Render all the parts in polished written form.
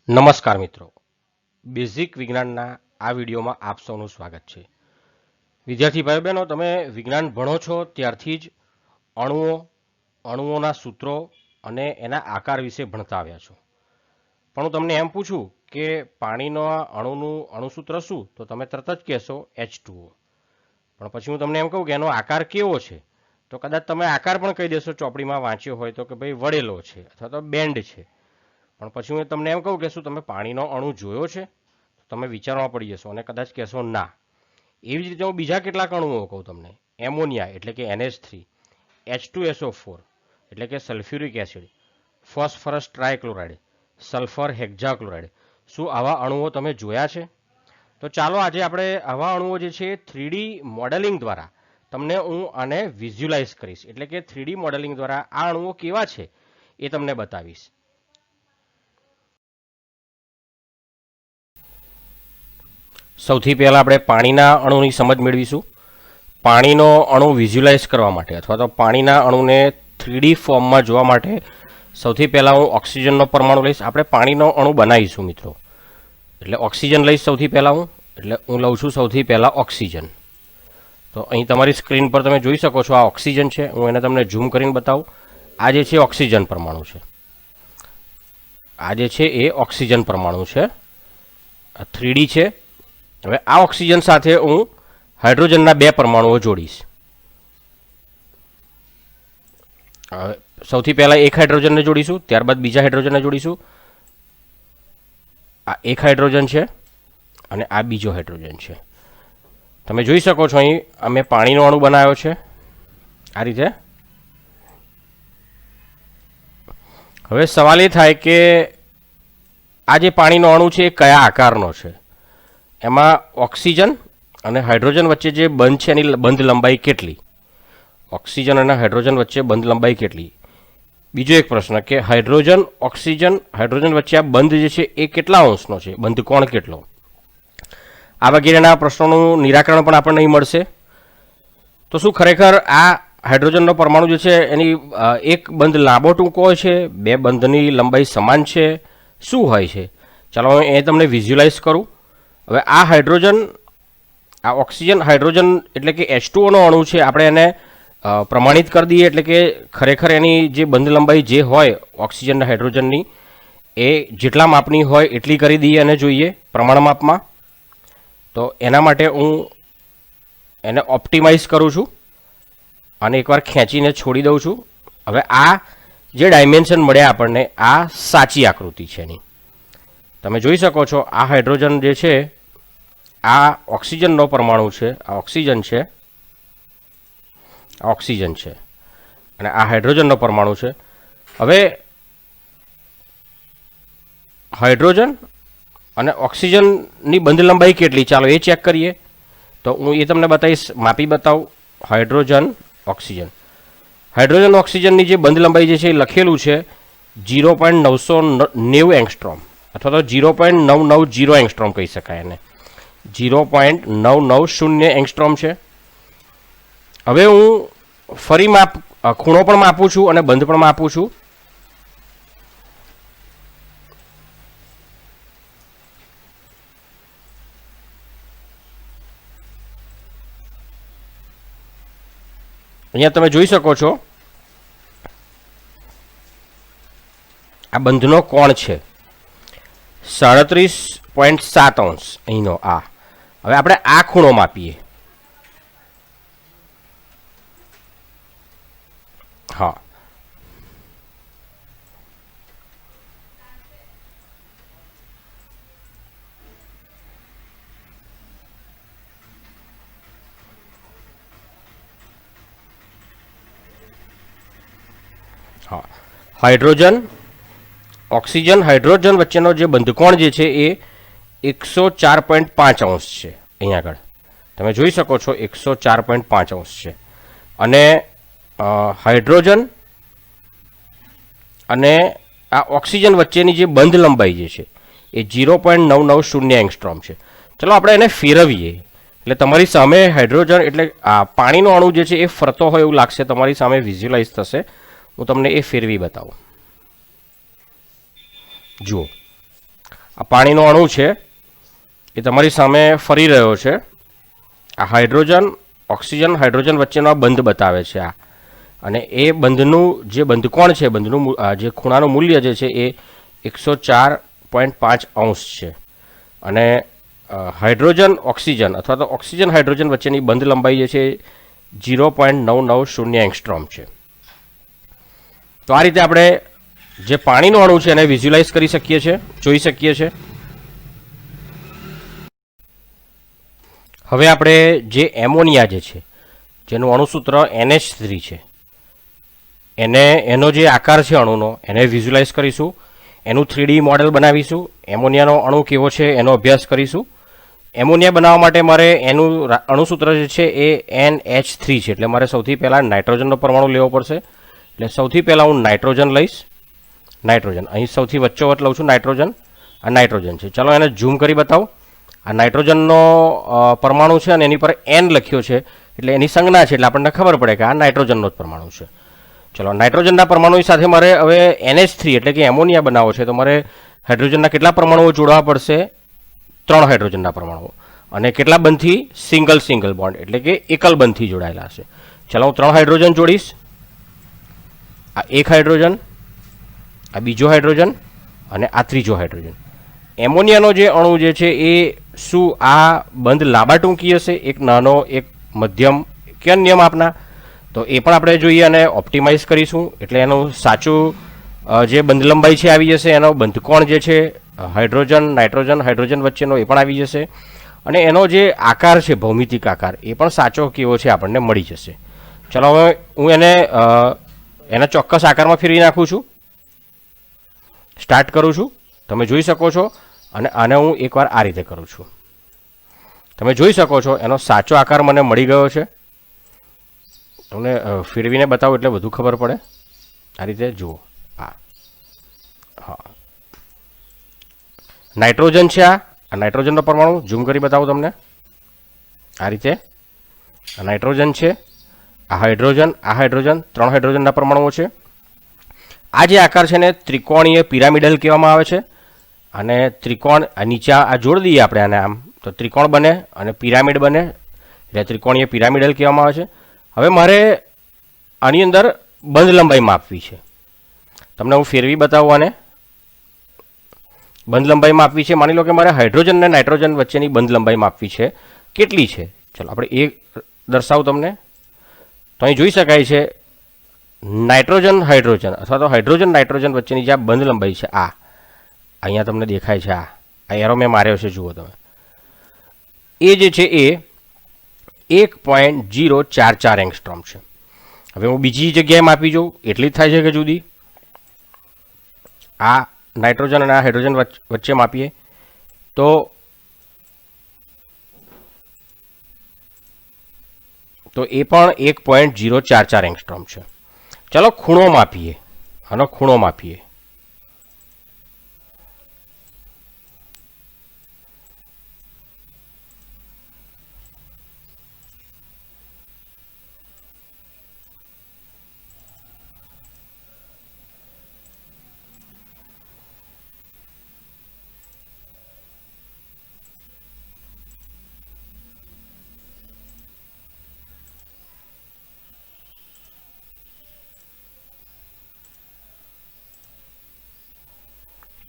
નમસ્કાર મિત્રો, બેઝિક વિજ્ઞાનના આ વિડીયોમાં આપ સૌનું સ્વાગત છે. વિદ્યાર્થી ભાઈ બહેનો, તમે વિજ્ઞાન ભણો છો ત્યારથી જ અણુઓના સૂત્રો અને એના આકાર વિશે ભણતા આવ્યા છો. પણ હું તમને એમ પૂછું કે પાણીના અણુનું અણુસૂત્ર શું, તો તમે તરત જ કહેશો H2O. પણ પછી હું તમને એમ કહું કે એનો આકાર કેવો છે, તો કદાચ તમે આકાર પણ કહી દેશો ચોપડીમાં વાંચ્યો હોય તો કે ભાઈ વળેલો છે અથવા તો બેન્ડ છે. પણ પછી હું તમને એમ કહું કે શું તમે પાણીનો અણુ જોયો છે, તો તમે વિચારવા પડી જશો અને કદાચ કહેશો ના. એવી જ રીતે હું બીજા કેટલાક અણુઓ કહું તમને. એમોનિયા એટલે કે NH3, H2SO4 એટલે કે સલ્ફ્યુરિક એસિડ, ફોસ્ફરસ ટ્રાયક્લોરાઇડ, સલ્ફર હેક્ઝાક્લોરાઇડ. શું આવા અણુઓ તમે જોયા છે? તો ચાલો આજે આપણે આવા અણુઓ જે છે 3D મોડેલિંગ દ્વારા તમને હું આને વિઝ્યુલાઇઝ કરીશ. એટલે કે 3D મોડેલિંગ દ્વારા આ અણુઓ કેવા છે એ તમને બતાવીશ. સૌથી પહેલાં આપણે પાણીના અણુની સમજ મેળવીશું. પાણીનો અણુ વિઝ્યુલાઇઝ કરવા માટે અથવા તો પાણીના અણુને 3D ફોર્મમાં જોવા માટે સૌથી પહેલાં હું ઓક્સિજનનો પરમાણુ લઈશ. આપણે પાણીનો અણુ બનાવીશું મિત્રો, એટલે ઓક્સિજન લઈશ સૌથી પહેલાં હું. એટલે હું લઉં છું સૌથી પહેલાં ઓક્સિજન. તો અહીં તમારી સ્ક્રીન પર તમે જોઈ શકો છો આ ઓક્સિજન છે. હું એને તમને ઝૂમ કરીને બતાવું. આ જે છે ઓક્સિજન પરમાણુ છે. આ જે છે એ ઓક્સિજન પરમાણુ છે. આ 3D છે. હવે આ ઓક્સિજન સાથે હું હાઇડ્રોજનના બે પરમાણુઓ જોડીશ. હવે સૌથી પહેલાં એક હાઇડ્રોજનને જોડીશું, ત્યારબાદ બીજા હાઇડ્રોજનને જોડીશું. આ એક હાઇડ્રોજન છે અને આ બીજો હાઇડ્રોજન છે. તમે જોઈ શકો છો અહીં અમે પાણીનો અણુ બનાવ્યો છે આ રીતે. હવે સવાલ એ થાય કે આ જે પાણીનો અણુ છે એ કયા આકારનો છે? એમાં ઓક્સિજન અને હાઇડ્રોજન વચ્ચે જે બંધ છે એની બંધ લંબાઈ કેટલી? ઓક્સિજન અને હાઇડ્રોજન વચ્ચે બંધ લંબાઈ કેટલી? બીજો એક પ્રશ્ન કે હાઇડ્રોજન હાઇડ્રોજન વચ્ચે આ બંધ જે છે એ કેટલા અંશનો છે? બંધ કોણ કેટલો? આ વગેરેના પ્રશ્નોનું નિરાકરણ પણ આપણને અહીં મળશે. તો શું ખરેખર આ હાઇડ્રોજનનો પરમાણુ જે છે એની એક બંધ લાંબો ટૂંકો હોય છે, બે બંધની લંબાઈ સમાન છે, શું હોય છે? ચાલો એ તમને વિઝ્યુલાઇઝ કરું. હવે આ હાઇડ્રોજન, આ ઓક્સિજન હાઇડ્રોજન એટલે કે H2O નો અણુ છે. આપણે એને પ્રમાણિત કરી દઈએ, એટલે કે ખરેખર એની જે બંધ લંબાઈ જે હોય ઓક્સિજન અને હાઇડ્રોજનની એ જેટલા માપની હોય એટલી કરી દઈએ અને જોઈએ પ્રમાણ માપમાં. તો એના માટે હું એને ઓપ્ટિમાઇઝ કરું છું અને એકવાર ખેંચીને છોડી દઉં છું. હવે આ જે ડાયમેન્શન મળ્યા આપણને, આ સાચી આકૃતિ છે એની. તમે જોઈ શકો છો આ હાઇડ્રોજન જે છે આ ઓક્સિજનનો પરમાણુ છે. આ ઓક્સિજન છે, આ ઓક્સિજન છે અને આ હાઇડ્રોજનનો પરમાણુ છે. હવે હાઇડ્રોજન અને ઓક્સિજનની બંધ લંબાઈ કેટલી, ચાલો એ ચેક કરીએ. તો હું એ તમને બતાવીશ, માપી બતાવું. હાઇડ્રોજન ઓક્સિજનની જે બંધ લંબાઈ જે છે એ લખેલું છે 0.990 એંગસ્ટ્રોમ અથવા તો 0.990 એંગસ્ટ્રોમ કહી શકાય એને. 0.990 એંગસ્ટ્રોમ છે. હવે હું ફરી ખૂણો પણ માપું છું અને બંધ પણ માપું છું. અહીંયા તમે જોઈ શકો છો આ બંધનો કોણ છે 37.7 અંશ અહીંનો. આ હવે આપણે આ ખૂણો માપીએ. હા, હાઇડ્રોજન ઓક્સિજન હાઇડ્રોજન વચ્ચેનો જે બંધકોણ જે છે એ 104.5 અંશ છે. અહીંયા આગળ તમે જોઈ શકો છો 104.5 અંશ છે. અને હાઇડ્રોજન અને આ ઓક્સિજન વચ્ચેની જે બંધ લંબાઈ જે છે એ 0.990 એંગસ્ટ્રોમ છે. ચલો આપણે એને ફેરવીએ. એટલે તમારી સામે હાઇડ્રોજન એટલે આ પાણીનો અણુ જે છે એ ફરતો હોય એવું લાગશે, તમારી સામે વિઝ્યુલાઇઝ થશે. હું તમને એ ફેરવી બતાવું. જુઓ, આ પાણીનો અણુ છે એ તમારી સામે ફરી રહ્યો છે. આ હાઇડ્રોજન ઓક્સિજન હાઇડ્રોજન વચ્ચેનો આ બંધ બતાવે છે આ, અને એ બંધનું જે બંધકોણ છે, બંધનું જે ખૂણાનું મૂલ્ય જે છે એ 104.5 અંશ છે. અને હાઇડ્રોજન ઓક્સિજન અથવા તો ઓક્સિજન હાઇડ્રોજન વચ્ચેની બંધ લંબાઈ જે છે 0.990 એંગસ્ટ્રોમ છે. તો આ રીતે આપણે જે પાણીનો અણુ છે એને વિઝ્યુલાઇઝ કરી શકીએ છીએ, જોઈ શકીએ છીએ. હવે આપણે જે એમોનિયા જે છે જેનું અણુસૂત્ર NH3 છે એનો જે આકાર છે અણુનો એને વિઝ્યુલાઇઝ કરીશું, એનું 3D મોડેલ બનાવીશું, એમોનિયાનો અણુ કેવો છે એનો અભ્યાસ કરીશું. એમોનિયા બનાવવા માટે મારે એનું અણુસૂત્ર જે છે એ NH3 છે, એટલે મારે સૌથી પહેલાં નાઇટ્રોજનનો પરમાણુ લેવો પડશે. એટલે સૌથી પહેલાં હું નાઇટ્રોજન લઈશ. નાઇટ્રોજન અહીં સૌથી વચ્ચોવચ્ચ લઉં છું. નાઇટ્રોજન, આ નાઇટ્રોજન છે. ચાલો એને ઝૂમ કરી બતાવું. આ નાઇટ્રોજનનો પરમાણુ છે અને એની પર N લખ્યો છે, એટલે એની સંજ્ઞા છે, એટલે આપણને ખબર પડે કે આ નાઇટ્રોજનનો જ પરમાણુ છે. ચલો, નાઇટ્રોજનના પરમાણુ સાથે મારે હવે NH3 એટલે કે એમોનિયા બનાવવો છે, તો મારે હાઇડ્રોજનના કેટલા પરમાણુઓ જોડવા પડશે? 3 હાઇડ્રોજનના પરમાણુઓ. અને કેટલા બંધથી? સિંગલ બોન્ડ એટલે કે એકલ બંધથી જોડાયેલા હશે. ચલો, હું 3 હાઇડ્રોજન જોડીશ. આ એક હાઇડ્રોજન, આ બીજો હાઇડ્રોજન અને આ ત્રીજો હાઇડ્રોજન. એમોનિયાનો જે અણુ જે છે એ શું આ બંધ લાંબા ટૂંકી હશે, એક નાનો, એક મધ્યમ કે અન્ય માપના? તો એ પણ આપણે જોઈએ અને ઓપ્ટિમાઇઝ કરીશું. એટલે એનું સાચું જે બંધ લંબાઈ છે આવી જશે, એનો બંધકોણ જે છે હાઇડ્રોજન નાઇટ્રોજન હાઇડ્રોજન વચ્ચેનો એ પણ આવી જશે, અને એનો જે આકાર છે ભૌમિતિક આકાર એ પણ સાચો કેવો છે આપણને મળી જશે. ચલો, હવે હું એના ચોક્કસ આકારમાં ફેરવી નાખું છું. સ્ટાર્ટ કરું છું. તમે જોઈ શકો છો. અને આને હું એકવાર આ રીતે કરું છું. તમે જોઈ શકો છો એનો સાચો આકાર મને મળી ગયો છે. તમને ફેરવીને બતાવું એટલે વધુ ખબર પડે. આ રીતે જુઓ. હા, નાઇટ્રોજન છે. આ નાઇટ્રોજનનો પરમાણુ ઝૂમ કરી બતાવું તમને. આ રીતે આ નાઇટ્રોજન છે, આ હાઇડ્રોજન 3 હાઇડ્રોજનના પરમાણુઓ છે. આ જે આકાર છે ને ત્રિકોણીય પિરામિડલ કહેવામાં આવે છે. અને ત્રિકોણ નીચે આ જોડી દઈએ આપણે આને, આમ તો ત્રિકોણ બને અને પિરામિડ બને, એટલે ત્રિકોણીય પિરામિડલ કહેવામાં આવે છે. હવે મારે આની અંદર બંધ લંબાઈ માપવી છે. તમને હું ફેરવી બતાવું. આને બંધ લંબાઈ માપવી છે. માની લો કે મારે હાઇડ્રોજન અને નાઇટ્રોજન વચ્ચેની બંધ લંબાઈ માપવી છે. કેટલી છે? ચલો આપણે એ દર્શાવું તમને. તો અહીં જોઈ શકાય છે નાઇટ્રોજન હાઇડ્રોજન અથવા તો હાઇડ્રોજન નાઇટ્રોજન વચ્ચેની જે આ બંધ લંબાઈ છે, આ અહીંયા તમને દેખાય છે. આ એરો મેં માર્યો છે, જુઓ તમે. એ જે છે એ 1.044 એંગસ્ટ્રોમ છે. હવે હું બીજી જગ્યાએ માપી જોઉં, એટલી જ થાય છે કે જુદી? આ નાઇટ્રોજન અને આ હાઇડ્રોજન વચ્ચે માપીએ તો એ પણ 1.044 એંગસ્ટ્રોમ છે. ચલો, ખૂણો માપીએ. આનો ખૂણો માપીએ.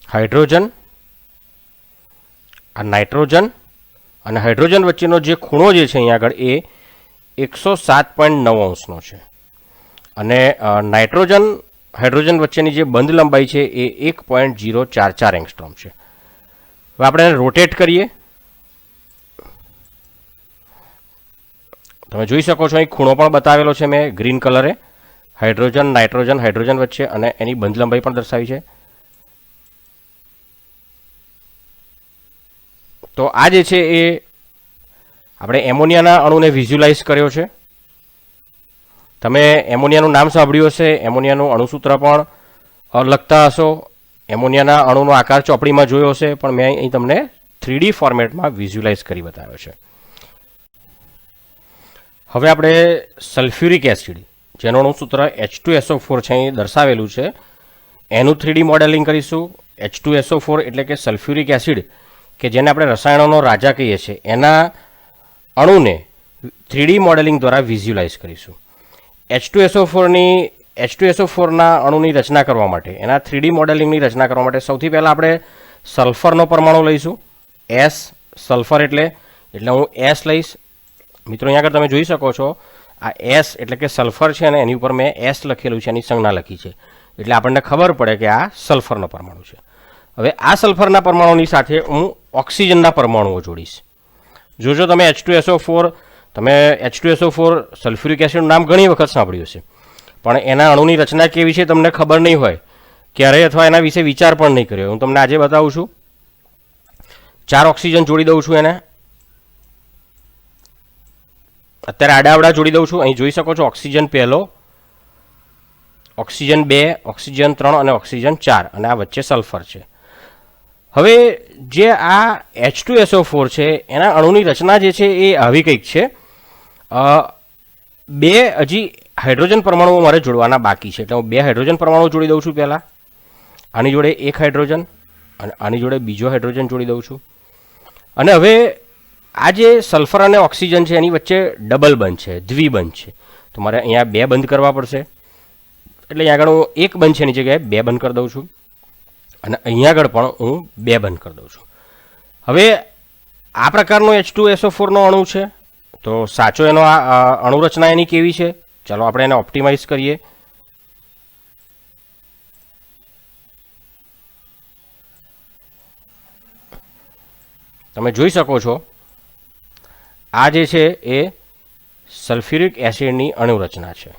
હાઇડ્રોજન, આ નાઇટ્રોજન અને હાઇડ્રોજન વચ્ચેનો જે ખૂણો જે છે અહીંયા આગળ એ 107.9 અંશનો છે. અને નાઇટ્રોજન હાઇડ્રોજન વચ્ચેની જે બંધ લંબાઈ છે એ 1.044 એંગસ્ટ્રોમ છે. હવે આપણે એને રોટેટ કરીએ. તમે જોઈ શકો છો અહીં ખૂણો પણ બતાવેલો છે મેં ગ્રીન કલરે. હાઇડ્રોજન નાઇટ્રોજન હાઇડ્રોજન વચ્ચે, અને એની બંધ લંબાઈ પણ દર્શાવી છે. તો આ જે છે એ આપણે એમોનિયાના અણુને વિઝ્યુલાઇઝ કર્યો છે. તમે એમોનિયાનું નામ સાંભળ્યું હશે, એમોનિયાનું અણુસૂત્ર પણ લખતા હશો, એમોનિયાના અણુનો આકાર ચોપડીમાં જોયો હશે, પણ મેં અહીં તમને 3D ફોર્મેટમાં વિઝ્યુલાઇઝ કરી બતાવ્યો છે. હવે આપણે સલ્ફ્યુરિક એસિડ જેનું અણુસૂત્ર H2SO4 છે અહીં દર્શાવેલું છે, એનું 3D મોડેલિંગ કરીશું. H2SO4 એટલે કે સલ્ફ્યુરિક એસિડ કે જેને આપણે રસાયણોનો રાજા કહીએ છીએ એના અણુને 3D મોડેલિંગ દ્વારા વિઝ્યુલાઇઝ કરીશું. H2SO4ના અણુની રચના કરવા માટે એના 3D મોડેલિંગની રચના કરવા માટે સૌથી પહેલાં આપણે સલ્ફરનો પરમાણુ લઈશું. એસ સલ્ફર એટલે હું એસ લઈશ. મિત્રો અહીંયા આગળ તમે જોઈ શકો છો આ એસ એટલે કે સલ્ફર છે અને એની ઉપર મેં એસ લખેલું છે, એની સંજ્ઞા લખી છે, એટલે આપણને ખબર પડે કે આ સલ્ફરનો પરમાણુ છે. હવે આ સલ્ફરના પરમાણુની સાથે હું ઓક્સિજનના પરમાણુઓ જોડીશ. જોજો તમે H2SO4 સલ્ફ્યુરિક એસિડનું નામ ઘણી વખત સાંભળ્યું છે, પણ એના અણુની રચના કેવી છે તમને ખબર નહીં હોય ક્યારેય, અથવા એના વિશે વિચાર પણ નહીં કર્યો. હું તમને આજે બતાવું છું. 4 ઓક્સિજન જોડી દઉં છું એને. અત્યારે આડાવડા જોડી દઉં છું. અહીં જોઈ શકો છો ઓક્સિજન પહેલો, ઓક્સિજન 2, ઓક્સિજન 3 અને ઓક્સિજન 4, અને આ વચ્ચે સલ્ફર છે. હવે જે આ H2SO4 છે એના અણુની રચના જે છે એ આવી કંઈક છે. 2 હજી હાઇડ્રોજન પરમાણુઓ મારે જોડવાના બાકી છે, એટલે હું 2 હાઇડ્રોજન પરમાણુ જોડી દઉં છું. પહેલાં આની જોડે 1 હાઇડ્રોજન અને આની જોડે બીજો હાઇડ્રોજન જોડી દઉં છું. અને હવે આ જે સલ્ફર અને ઓક્સિજન છે એની વચ્ચે ડબલ બંધ છે, દ્વિબંધ છે, તો મારે અહીંયા 2 બંધ કરવા પડશે. એટલે અહીંયા આગળ હું 1 બંધ છે એની જગ્યાએ 2 બંધ કરી દઉં છું, અને અહીંયા આગળ પણ હું 2 બંધ કરી દઉં છું. હવે આ પ્રકારનો H2SO4નો અણુ છે, તો સાચો એનો આ અણુરચના એની કેવી છે? ચાલો આપણે એને ઓપ્ટિમાઇઝ કરીએ. તમે જોઈ શકો છો આ જે છે એ સલ્ફ્યુરિક એસિડની અણુરચના છે.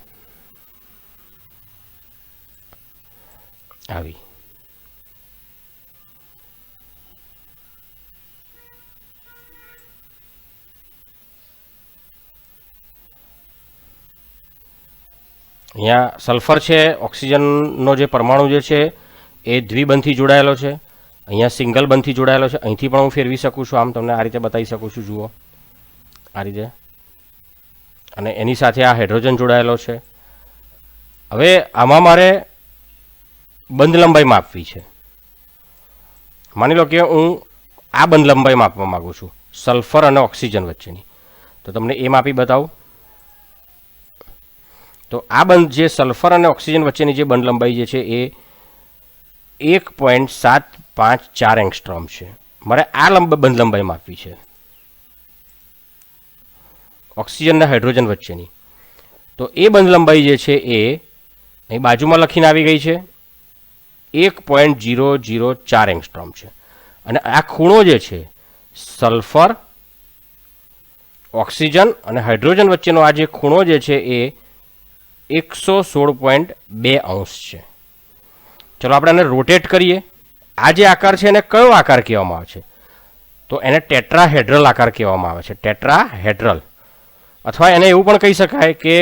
આવી અહીંયા સલ્ફર છે, ઓક્સિજનનો જે પરમાણુ જે છે એ દ્વિબંધથી જોડાયેલો છે, અહીંયા સિંગલ બંધથી જોડાયેલો છે. અહીંથી પણ હું ફેરવી શકું છું, આમ તમને આ રીતે બતાવી શકું છું. જુઓ આ રીતે, અને એની સાથે આ હાઇડ્રોજન જોડાયેલો છે. હવે આમાં મારે બંધ લંબાઈ માપવી છે. માની લો કે હું આ બંધ લંબાઈ માપવા માગું છું સલ્ફર અને ઓક્સિજન વચ્ચેની, તો તમને એ માપી બતાવું. તો આ બંધ જે સલ્ફર અને ઓક્સિજન વચ્ચેની જે બંધ લંબાઈ જે છે એ 1.754 એંગસ્ટ્રોમ છે. મારે આ બંધ લંબાઈ માપવી છે ઓક્સિજન અને હાઇડ્રોજન વચ્ચેની. તો એ બંધ લંબાઈ જે છે એ અહીં બાજુમાં લખીને આવી ગઈ છે, 1.004 એંગસ્ટ્રોમ છે. અને આ ખૂણો જે છે સલ્ફર, ઓક્સિજન અને હાઇડ્રોજન વચ્ચેનો આ જે ખૂણો જે છે એ 116.2 અંશ છે. ચલો આપણે એને રોટેટ કરીએ. આ જે આકાર છે એને કયો આકાર કહેવામાં આવે છે? તો એને ટેટ્રાહેડ્રલ આકાર કહેવામાં આવે છે. ટેટ્રાહેડ્રલ, અથવા એને એવું પણ કહી શકાય કે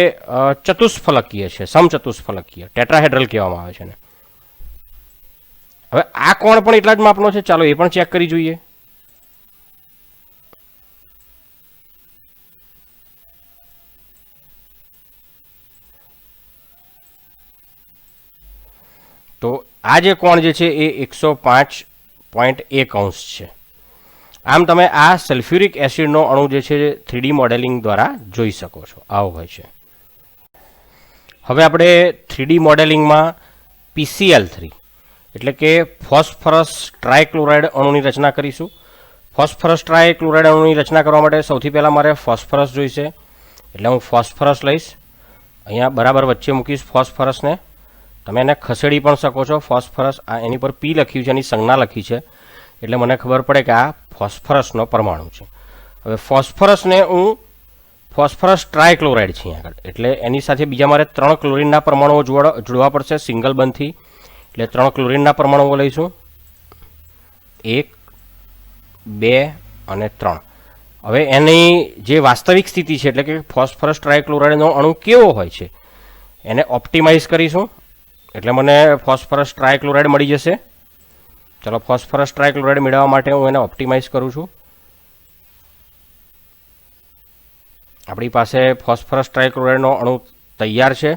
ચતુષ્ફલકીય છે, સમચતુષ્ફલકીય, ટેટ્રાહેડ્રલ કહેવામાં આવે છે એને. હવે આ કોણ પણ એટલા જ માપનો છે. ચાલો એ પણ ચેક કરી જોઈએ. તો આ જે કોણ જે છે એ 105.1 અંશ છે. આમ તમે આ સલ્ફ્યુરિક એસિડનો અણુ જે છે 3D મોડેલિંગ દ્વારા જોઈ શકો છો. આવો હોય છે. હવે આપણે 3D મોડેલિંગમાં PCl3 એટલે કે ફોસ્ફરસ ટ્રાયક્લોરાઇડ અણુની રચના કરીશું. ફોસ્ફરસ ટ્રાયક્લોરાઇડ અણુની રચના કરવા માટે સૌથી પહેલાં મારે ફોસ્ફરસ જોઈશે, એટલે હું ફોસ્ફરસ લઈશ. અહીંયા બરાબર વચ્ચે મૂકીશ ફોસ્ફરસને. તમે એને ખસેડી પણ શકો છો. ફોસ્ફરસ આ એની પર P લખ્યું છે, એની સંજ્ઞા લખી છે, એટલે મને ખબર પડે કે આ ફોસ્ફરસનો પરમાણુ છે. હવે ફોસ્ફરસને હું ફોસ્ફરસ ટ્રાયક્લોરાઇડ છે અહીંયા આગળ, એટલે એની સાથે બીજા મારે 3 ક્લોરીનના પરમાણુઓ જોડવા પડશે સિંગલ બંધથી. એટલે 3 ક્લોરીનના પરમાણુઓ લઈશું, 1, 2 અને 3. હવે એની જે વાસ્તવિક સ્થિતિ છે, એટલે કે ફોસ્ફરસ ટ્રાયક્લોરાઇડનો અણુ કેવો હોય છે એને ઓપ્ટિમાઇઝ કરીશું, એટલે મને ફોસ્ફરસ ટ્રાયક્લોરાઇડ મળી જશે. ચલો ફોસ્ફરસ ટ્રાયક્લોરાઇડ મેળવવા માટે હું એને ઓપ્ટિમાઇઝ કરું છું. આપણી પાસે ફોસ્ફરસ ટ્રાયક્લોરાઇડનો અણુ તૈયાર છે.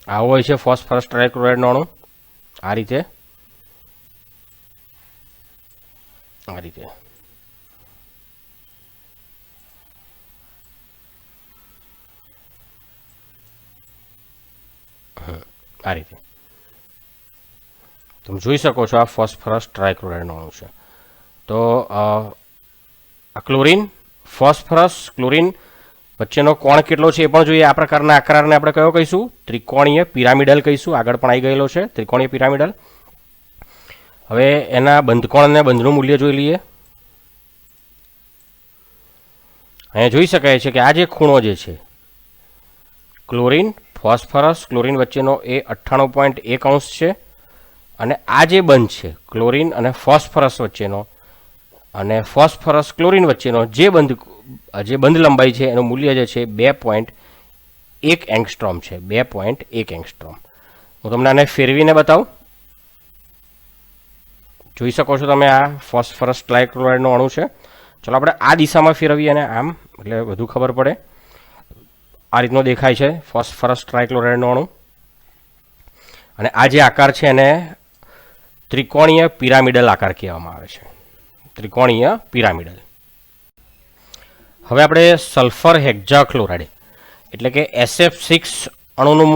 આવો હોય છે ફોસ્ફરસ ટ્રાયક્લોરાઇડનો અણુ આ રીતે આ રીતે આ રીતે તમે જોઈ શકો છો આ ફોસ્ફરસ ટ્રાયક્લોરાઇડનો અણુ છે. તો આ ક્લોરીન ફોસ્ફરસ ક્લોરીન વચ્ચેનો કોણ કેટલો છે એ પણ જોઈએ. આ પ્રકારના આકારને આપણે કયો કહીશું? ત્રિકોણીય પિરામિડલ કહીશું. આગળ પણ આવી ગયેલો છે ત્રિકોણીય પિરામિડલ. હવે એના બંધકોણ અને બંધનું મૂલ્ય જોઈ લઈએ. અહીંયા જોઈ શકાય છે કે આ જે ખૂણો જે છે ક્લોરીન ફોસ્ફરસ ક્લોરીન વચ્ચેનો એ 98.1 છે. અને આ જે બંધ છે ક્લોરીન અને ફોસ્ફરસ વચ્ચેનો અને ફોસ્ફરસ ક્લોરીન વચ્ચેનો જે બંધ લંબાઈ છે એનું મૂલ્ય જે છે 2.1 એંગસ્ટ્રોમ છે. 2.1 એંગસ્ટ્રોમ. હું તમને આને ફેરવીને બતાવું. જોઈ શકો છો તમે આ ફોસ્ફરસ ટ્રાયક્લોરાઇડનો અણુ છે. ચલો આપણે આ દિશામાં ફેરવીએ અને આમ એટલે વધુ ખબર પડે. આ રીતનો દેખાય છે ફોસ્ફરસ ટ્રાયક્લોરાઇડનો અણુ. અને આ જે આકાર છે એને ત્રિકોણીય પિરામિડલ આકાર કહેવામાં આવે છે. ત્રિકોણીય પિરામિડલ. હવે આપણે સલ્ફર હેક્ઝાક્લોરાઇડ એટલે કે SF6 અણુનું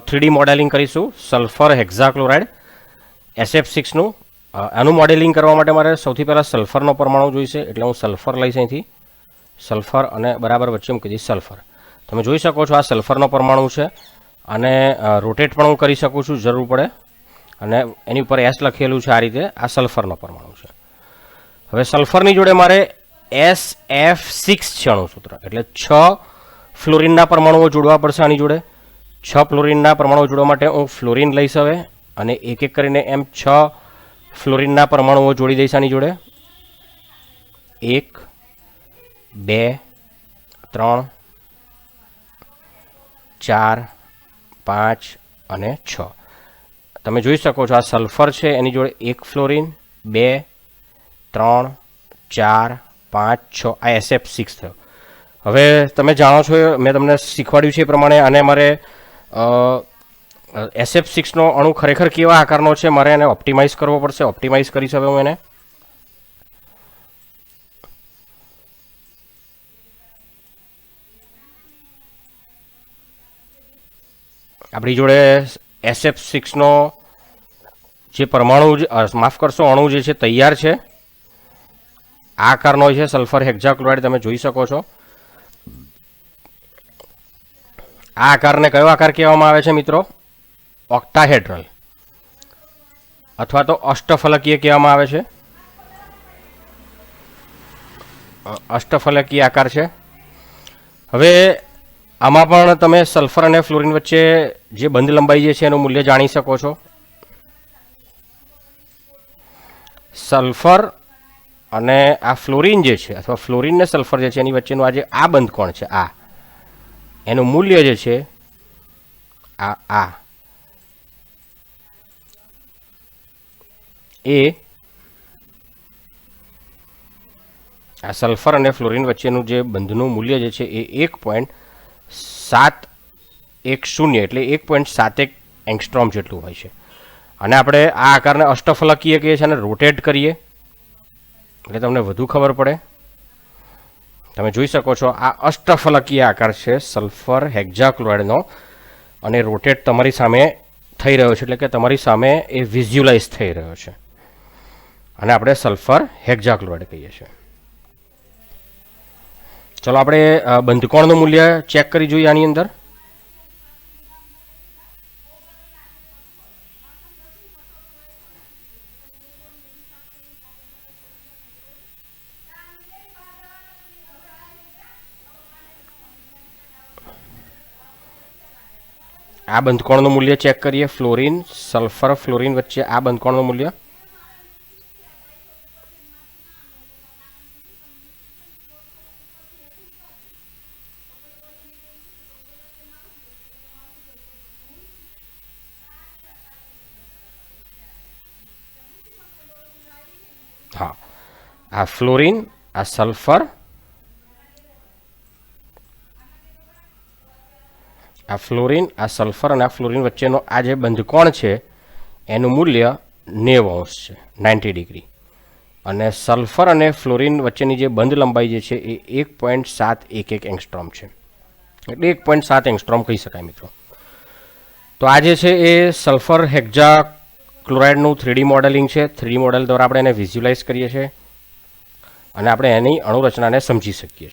3D મોડેલિંગ કરીશું. સલ્ફર હેક્ઝાક્લોરાઇડ SF6નું આનું મોડેલિંગ કરવા માટે મારે સૌથી પહેલાં સલ્ફરનો પરમાણુ જોઈશે. એટલે હું સલ્ફર લઈશ અહીંથી. સલ્ફર અને બરાબર વચ્ચે મૂકી દઈશ સલ્ફર. તમે જોઈ શકો છો આ સલ્ફરનો પરમાણુ છે. અને રોટેટ પણ હું કરી શકું છું જરૂર પડે. અને એની ઉપર S લખેલું છે આ રીતે. આ સલ્ફરનો પરમાણુ છે. હવે સલ્ફરની જોડે મારે SF6 છે અણુસૂત્ર. એટલે 6 ફ્લોરિનના પરમાણુઓ જોડવા પડશે આની જોડે. 6 ફ્લોરિનના પરમાણુઓ જોડવા માટે હું ફ્લોરિન લઈશ હવે. અને એક એક કરીને એમ 6 ફ્લોરિનના પરમાણુઓ જોડી દઈશ આની જોડે. 1 2 3 4 5 અને 6. તમે જોઈ શકો છો આ સલ્ફર છે એની જોડે 1 ફ્લોરિન 2 3 4 5 6 આ SF6 થયો. હવે તમે જાણો છો મેં તમને શીખવાડ્યું છે એ પ્રમાણે અને મારે SF6નો અણુ ખરેખર કેવા આકારનો છે મારે એને ઓપ્ટિમાઇઝ કરવો પડશે. ઓપ્ટિમાઇઝ કરીશ હવે હું એને. આપણી જોડે SF6નો જે પરમાણુ માફ કરશો અણુ જે છે તૈયાર છે. આ આકારનો છે સલ્ફર હેક્ઝાક્લોરાઇડ. તમે જોઈ શકો છો આ આકારને કયો આકાર કહેવામાં આવે છે મિત્રો? ઓક્ટાહેડ્રલ અથવા તો અષ્ટફલકીય કહેવામાં આવે છે. અષ્ટફલકીય આકાર છે. હવે આમાં પણ તમે સલ્ફર અને ફ્લોરિન વચ્ચે જે બંધ લંબાઈ જે છે એનું મૂલ્ય જાણી શકો છો. સલ્ફર અને આ ફ્લોરિન જે છે અથવા ફ્લોરિન ને સલ્ફર જે છે એની વચ્ચેનું આજે આ બંધ કોણ છે આ એનું મૂલ્ય જે છે આ સલ્ફર અને ફ્લોરિન વચ્ચેનું જે બંધનું મૂલ્ય જે છે એ 1.710 એટલે 1.71 એંગસ્ટ્રોમ જેટલું હોય છે. અને આપણે આ આકારને અષ્ટફલકીય કહીએ છીએ અને રોટેટ કરીએ એટલે તમને વધુ ખબર પડે. તમે જોઈ શકો છો આ અષ્ટફલકીય આકાર છે સલ્ફર હેક્ઝાક્લોરાઇડનો અને રોટેટ તમારી સામે થઈ રહ્યો છે. એટલે કે તમારી સામે એ વિઝ્યુલાઇઝ થઈ રહ્યો છે. અને આપણે સલ્ફર હેક્ઝાક્લોરાઇડ કહીએ છીએ. ચલો આપણે બંધકોણનું મૂલ્ય ચેક કરી જોઈએ આની અંદર. આ બંધકોણનું મૂલ્ય ચેક કરીએ. ફ્લોરિન સલ્ફર ફ્લોરિન વચ્ચે આ બંધકોણનું મૂલ્ય હા આ ફ્લોરિન આ સલ્ફર આ ફ્લોરિન, આ સલ્ફર અને આ ફ્લોરિન વચ્ચેનો આ જે બંધકોણ છે એનું મૂલ્ય 90° છે, 90 ડિગ્રી. અને સલ્ફર અને ફ્લોરિન વચ્ચેની જે બંધ લંબાઈ જે છે એ 1.711 એંગસ્ટ્રોમ છે, એટલે 1.7 એંગસ્ટ્રોમ કહી શકાય મિત્રો. તો આ જે છે એ સલ્ફર હેક્ઝા ક્લોરાઇડનું 3D મોડેલિંગ છે. 3D મોડેલ દ્વારા આપણે એને વિઝ્યુલાઇઝ કરીએ છીએ અને આપણે એની અણુરચનાને સમજી શકીએ છીએ.